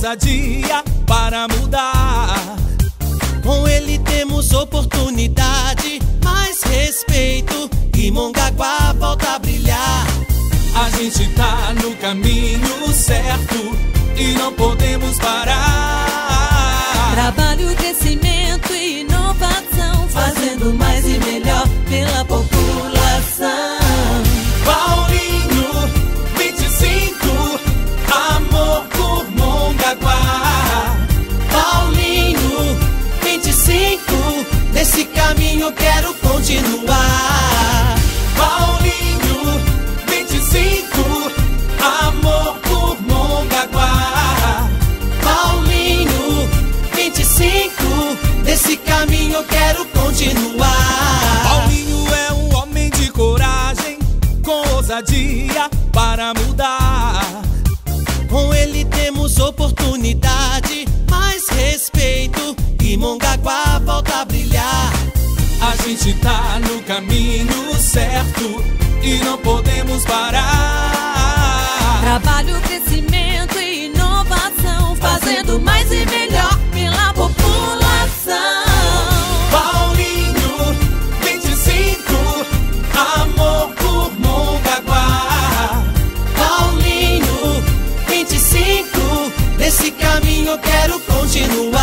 ousadia para mudar. Com ele temos oportunidade, mais respeito e Mongaguá volta a brilhar. A gente tá no caminho certo e não podemos parar. Trabalho, crescimento e inovação, fazendo mais e melhor pela população. Paulinho 25, amor por Mongaguá. Paulinho 25, nesse caminho eu quero continuar. Paulinho 25, amor por Mongaguá. Paulinho 25, nesse caminho eu quero continuar. Paulinho é um homem de coragem, com ousadia para mudar. Com ele temos oportunidade, mais respeito e Mongaguá volta a brilhar. A gente tá no caminho certo e não podemos parar. Trabalho, crescimento e inovação, fazendo mais e melhor pela população. Paulinho 25, amor por Mongaguá. Paulinho 25, nesse caminho eu quero continuar.